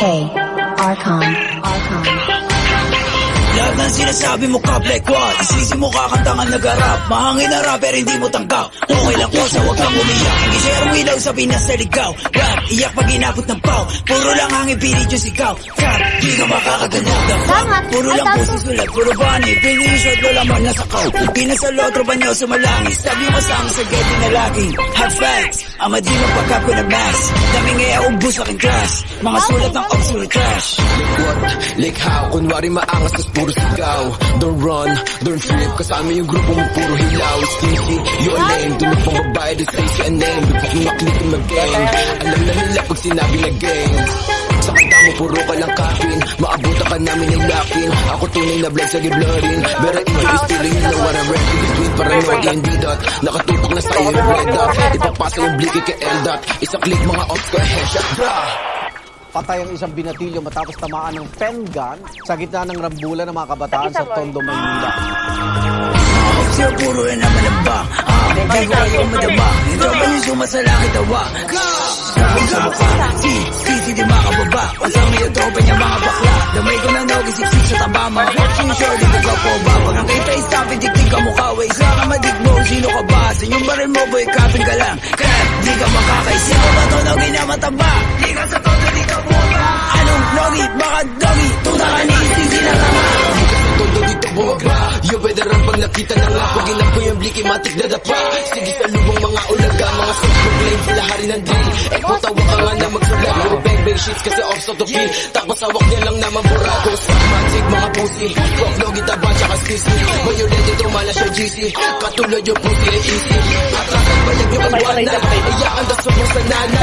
Hey, Archon. Lahat ng sinasabi mo ka black wall, isisi mo kakantangan nag-arap. Mahangin na rapper hindi mo tanggap. Okay lang ko sa wag kang umiyak. Hindi share mo ilaw sa Pinas na ligaw. Rap, iyak pag inabot ng pau. Puro lang hangin pilit yung sigaw. Rap, di ka makakaganap ng pau. Puro lang puso sulat, puro bani. Pingin shot lo laman na sakaw. Pinasal otro banyo sa malangis. Sabi mo sa amin sa ghetto na lagi. Hot facts, ama di magpagkap ko na mass. Daming ngaya ubus aking class. Mga sulat ng obscure trash. What? Like how? Kunwari maangas tas puro sigaw. Don't run, don't flip. Kasama yung grupo mo puro hilaw. Stinky, you're lame. Dunod pang babae, this face your name. Bigla kong maklik yung mag-gang. Alam na nila pag sinabi na gang. Sa kanta mo puro ka lang kapin. Maabutan ka namin ng lakin. Ako tunay na vlog sa giblorin. Pero enjoy is feeling, you know what I'm ready. Between paranoid and B-dot. Nakatutok na sa'yo yung red dot. Ipapasa yung blicky kay L-dot. Isang click mga ops ko, headshot. Patay ang isang binatilyo matapos tamaan ng pen gun sa gitna ng rambulan ng mga kabataan sa Tondo, Maynila. Siya puro na naman ang bang. Hindi ko kayo madama. Ito ba yung sumasalangit awa? Sabing sa mukha, si di makababa. Pasang yung tropa niya mga bakla. Damay ko na nag-isiksik sa tabama. Sinisure di ko po ba? Pag ang kay FaceTime, pitik-tik ka mukha. Isa ka madig mo, sino ka ba? Sa inyong baril mo, boy, kapin ka lang. Kaya di ka makakaisi. Ako ba tonogi na mataba? Di ka sa todo, di ka buwaga. Anong nogi? Baka dogi? Tuna ka ni isisi na tama. Todo dito bumaba. Yo, veteran pag nakita na nga. Pag inap ko yung bliki, matik na dapa. Sige sa lubong mga ulaga. Mga sobrang lane, sila hari ng drill. Eko tawa ka nga na magsulat. Puro bang shits kasi off sa tupi. Tapos hawak niya lang naman burado. Sa magic mga pussy. Rock logi taba tsaka sissy. Violent ito mala siya GC. Katulad yung pussy ay easy. Atrasan balik yung alwana. Ayaan da sobrang sanana.